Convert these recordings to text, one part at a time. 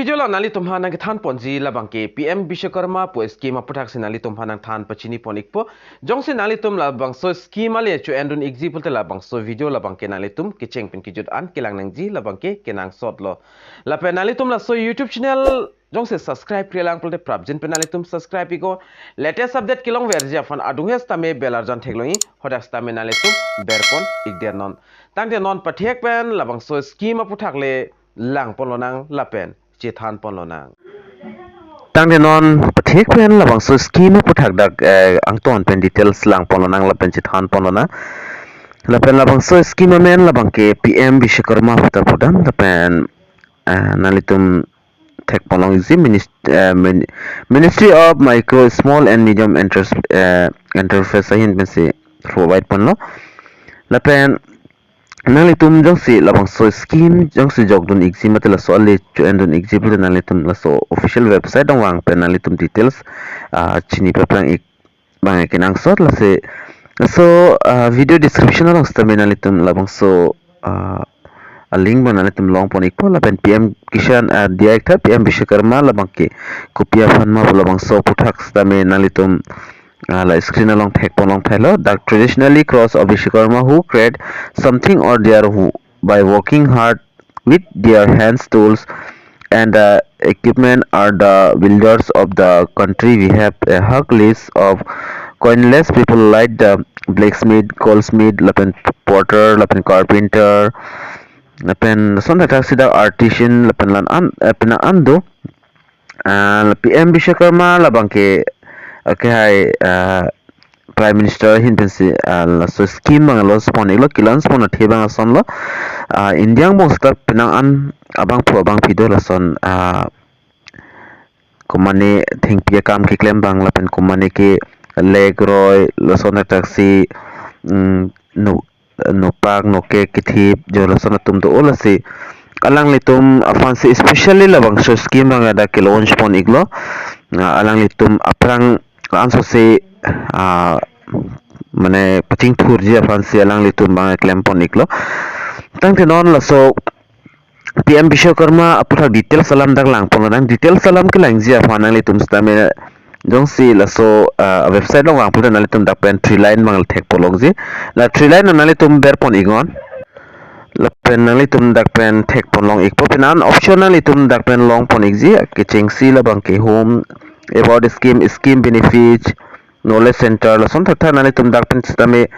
video la nali tumha nang than ponji la bangke PM Vishwakarma po scheme aputhak se nali tumha nang than pachini ponikpo jong se nali tum la bangso scheme ale chu endun example te la bangso video la bangke nali tum kicheng pin kijut an kilang nang ji la bangke kenang sot lo la pe nali tum la so YouTube channel jong se subscribe krilang pulte prabjin pe nali tum subscribe igo latest update kilong verja fan adunghes tame belarjan thegloi hodak tame nali tum berpon igder non tangde non pathek pen la bangso scheme aputhak le lang polonang la pen Chethan polonang tangde non pathek pen la bangso scheme puthak dak angton pen details lang polonang la pen Chethan polona la pen la bangso scheme men la bangke PM Vishwakarma putar podam la pen nalitum thek polong is Ministry of Micro Small and Medium Enterprise hin pensi provide ponlo la pen nalitum jongsi labangso scheme jongsi jogdun exam matela so ale chu endun example nalitum la so official website dong wang pen nalitum details chini papang ik bang kenang sot la se so video description along sta nalitum labangso a link ban nalitum long pon ikpo la pen PM Kishan director PM Vishwakarma labangke kopia phanma labangso puthak sta nalitum la screen along thek polong thailo the traditionally cross of Vishwakarma who create something or their who by working hard with their hands tools and equipment are the builders of the country. We have a hug list of coinless people like the blacksmith, goldsmith, lapen porter, lapen carpenter, lapen sonda taxi the artisan, lapen lan an ando PM Vishwakarma labangke okay Prime Minister hin pensi la so scheme bang lo spon ilo kilan spon the bang son lo Indiang bong start penang an abang pro abang video la son kumane think pia kam ki claim bang la pen kumane ke leg roy lo son taxi no pak no ke kithip jo lo son tum to ola si alang litum fancy especially la bang so scheme bang ada ke launch pon iglo alang litum aprang answer se mane paching thur ji afan se alang litum bang claim pon iklo tangte non la so PM Vishwakarma aputha detail salam dak lang pon dang detail salam ke lang ji afan ang litum stame jong si la so website long wang puta nalitum dak pen 3 line mangal thek polog ji la 3 line nalitum ber pon igon la pen nalitum dak pen thek pon long ikpo penan optional litum dak pen long pon igji ke chengsi la bang ke home about scheme benefits knowledge center la son thakta nalitum dak pen stame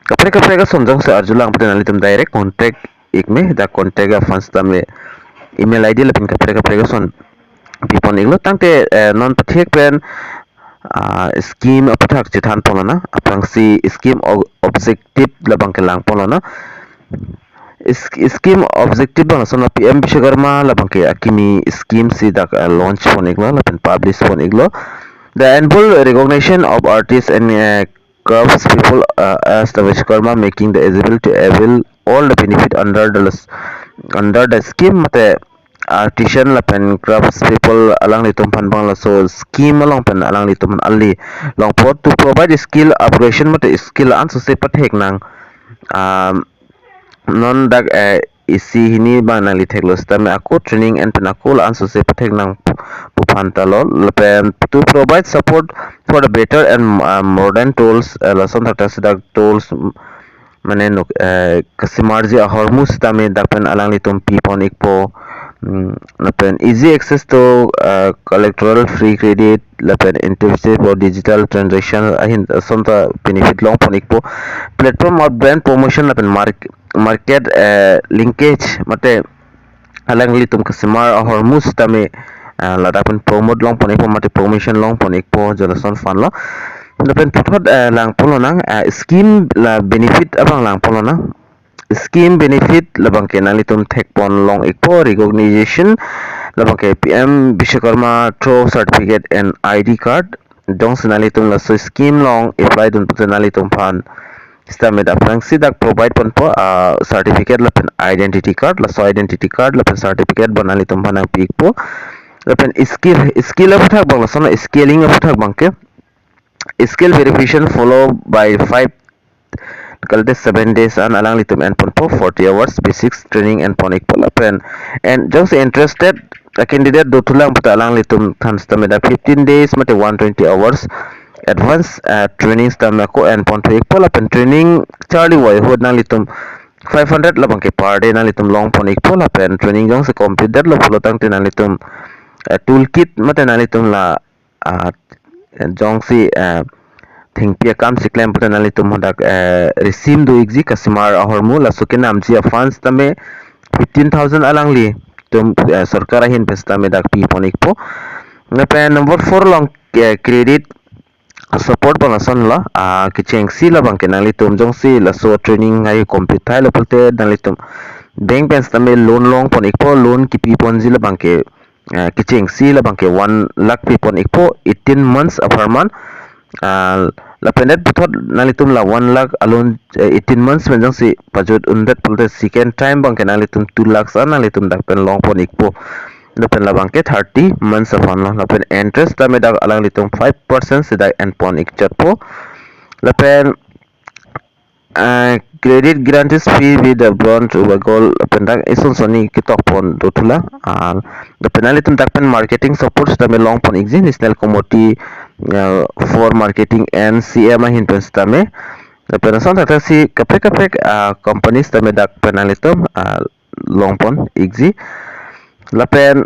kapre ka sonjong se arjulang pen nalitum direct contact ikme da contact ga fans tame email id la pen kapre ka son pipon iglo tangte non pathek pen scheme apathak chithan polona apang si scheme objective la bang ke lang polona scheme objective bang son PM Vishwakarma la bang ke akimi scheme si dak launch pon iglo la pen publish pon iglo the annual recognition of artists and crafts people as the Vishwakarma making the able to avail all the benefit under the scheme mate artisan la pen crafts people alang litum pan bang la so scheme along pen alang litum ali long port to provide skill upgradation mate skill an so se pathek nang non dak isi hini bana li theklo stame ako training and penakol an so se pathek nang pupantalo pen to provide support for the better and modern tools lason thata sidak tools mane no kasimarji hormus tame dakpen alang litum pipon ikpo lapen easy access to electoral free credit lapen intensive or digital transaction ahin sonta benefit long pon ikpo platform of brand promotion lapen market linkage mate alang litum kasimar hormus tame ladapen promote long pon ikpo mate promotion long pon ikpo jolason fan lo lapen puthot lang polonang scheme la benefit abang lang polonang scheme benefit labang ke nalitum thek pon long ikpo recognition labang ke PM Vishwakarma through certificate and ID card dong sinalitum la so scheme long apply dun puta nalitum fan stame da prang sidak provide pon po certificate lapen identity card la so identity card lapen certificate banalitum fan ang pikpo lapen skill apathak bang la sona scaling apathak bang ke skill verification followed by 5 kalte 7 days an alang litum and pon po 40 hours basics training and pon ikpo lapen and just interested a candidate do tulang puta lang litum than stamina 15 days mate 120 hours advance training stamina ko and ponto equal up and training charlie wai hod na litum 500 labang ke per day na litum long pon equal up and training jong se complete that lo pulo tang tin na litum toolkit mate na litum la jong si thing pia kam siklem puta na litum hodak resim do exi customer hormu la sukin nam ji funds tame 15,000 alang li tum sarkar hin pesta me dak pi ponik po na pe number 4 long credit support bang ason la kicheng si la bang kenali tum jong si la so training ngai complete thai lo pulte dan litum bank pens tame loan long ponik po loan ki pi pon ji la bang ke kicheng si la bang ke 1 lakh pi ponik po 18 months of her month la pendet puthot nalitum la 1 lakh alone 18 months men jang si pajut undat pulte second time bang kenalitum 2 lakhs nalitum dak pen long pon ikpo la pen la bang ke 30 months of on la pen interest ta me dak alang litum 5% sida en pon ik chat po la pen credit guarantees fee with the bond over goal pendak ison soni kitok pon dotula the penalitum dak pen marketing support sta me long pon exin national commodity for marketing and CM hin pen sta me the penason ta si kapek companies sta me dak penalitum long pon exi la pen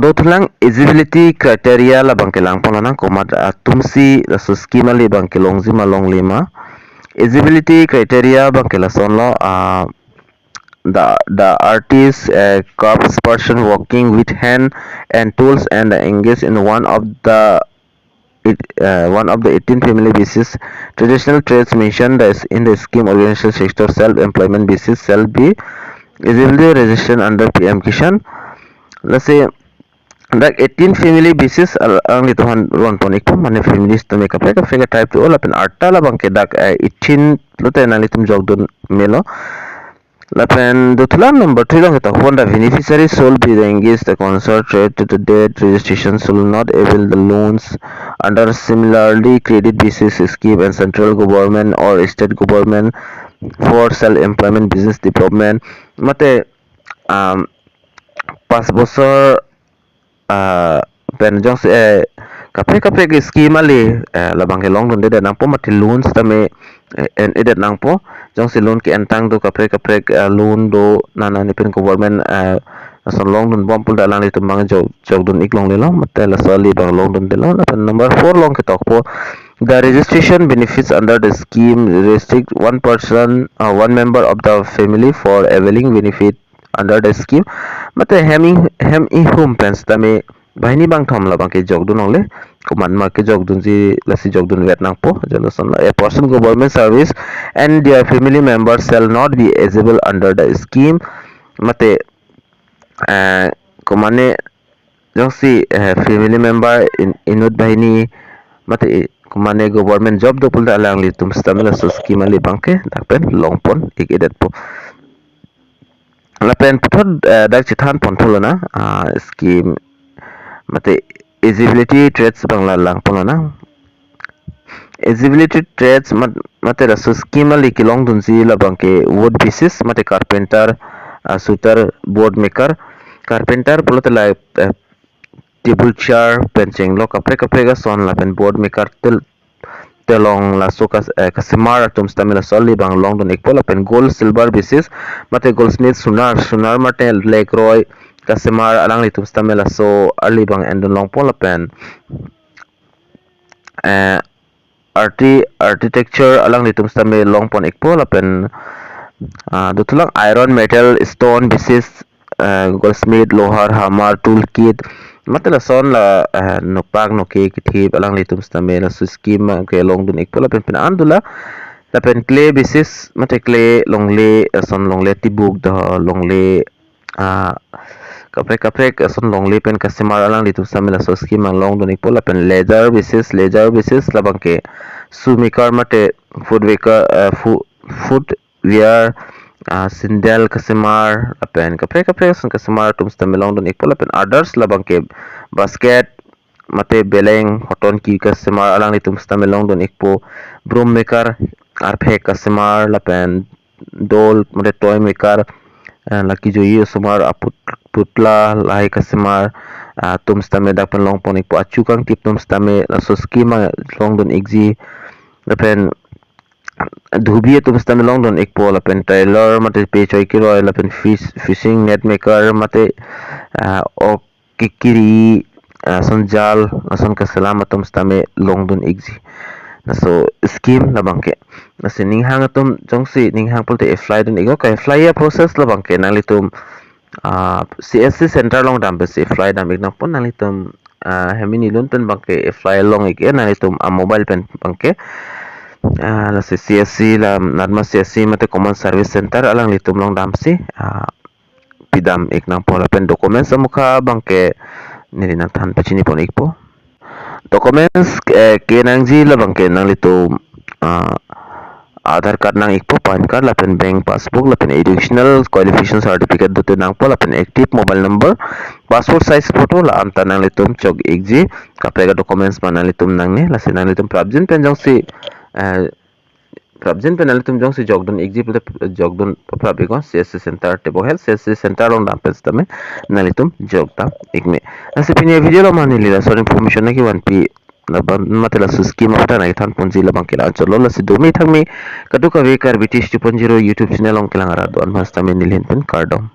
dotulang eligibility criteria la bangkelang ponana komat tumsi la schema le bangkelong zima long lima eligibility criteria bangkela sonlo the artist craftsperson working with hand and tools and engaged in one of the 18 family basis traditional trades mentioned in the scheme organization sector self-employment basis shall be eligibility registration under PM Kishan. Let's say dak 18 family basis ang lituhan ron ponik po mane families to make up figure type to all up in arta la bang ke dak 18 lote na litum jogdon melo la pen dutlan number 3 long ta honda beneficiary soul be the engaged the concert trade to the date registration shall not avail the loans under similarly credit basis scheme and central government or state government for self employment business development mate 5 bosor pen jong se kape ke scheme ali labang ke long donde nang po mati loans tame en edet nang po jong se loan ki entang do kape loan do nana ni pen government son long don bom pul dalang itu mang jog don iklong le lo mate la sali bang long don de lo pen number 4 long ke tok po the registration benefits under the scheme restrict one person one member of the family for availing benefit under the scheme mate hem i home pens tame bahini bang thom la bang ke jog dun ongle kuman ma ke jog dun ji lasi jog dun vet nang po jalosan a person government service and their family members shall not be eligible under the scheme mate kumane jong si family member inut bahini mate kumane government job do pulda alang li tum stamela so scheme ali bangke dakpen longpon ikedet po lapen puthot dak chithan pontholona scheme mate eligibility traits bangla lang polona eligibility traits mate rasu scheme ali kilong dunji labangke wood basis mate carpenter suitor board maker carpenter polot la table chair benching lo kapre ga son la pen board maker telong la so kasemar tum stamina solli bang long don ekpola pen gold silver basis mate goldsmith sunar mate lake roy kasemar alang li tum stamina so early bang endon long pola pen architecture alang li tum stamina long pon ekpola pen dutulang iron metal stone basis goldsmith lohar hammer toolkit matala son la nokpak noke kithip alang litum stamela su scheme ke long dun ekpola pen andula la pen clay basis mate clay longle son longle tibuk da longle kapre son longle pen customer alang litum stamela su scheme long dun ekpola pen leather basis la bangke su maker mate food wear sindel kasemar apen kapre son kasemar tum stamelong don ekpol apen others labang ke basket mate beleng hoton ki kasemar alang ni tum stamelong don ekpo broom maker arphe kasemar lapen dol mate toy maker laki jo ye sumar putla lai customer tum stame dak pen long ponik po acu kang tip tum stame so schema long don exi lapen dhubi tum stame long don ekpo lapen trailer mate pe choi kiro lapen fishing net maker mate o kikiri sonjal nason kasalam tum stame long don exi so scheme la bangke nasi ninghang atum jongsi ninghang pulte fly don ego kai fly ya process la bangke nalitum CSC center long dam be fly dam ik pun nalitum hemini lun pen bangke fly long ik nalitum a mobile pen bangke la CSC la nadma CSC mate common service center alang litum long dam si pidam ik pola pen documents amuka bangke nilinan tan pachini pon ikpo documents kenang ji la bangke nalitum Aadhaar card nang ikpo pan card lapen bank passbook lapen educational qualification certificate dote nang po lapen active mobile number passport size photo la anta nang litum chok ekji kapega documents man nang litum nang ne lase nang litum prabjin pen jong si prabjin pen nang litum jong si jogdon ekji pulte jogdon prabiko CSC center tebo health CSC center long dam pes tame nang litum jogta ikme lase pinya video lo mani lila so information na ki 1p laban matela suski mafta na ithan punji labang kila cholo la sidumi thangmi kadu ka ve Karbi 2.0 YouTube channel ong kilang arado an mas tamen nilhin pen kardom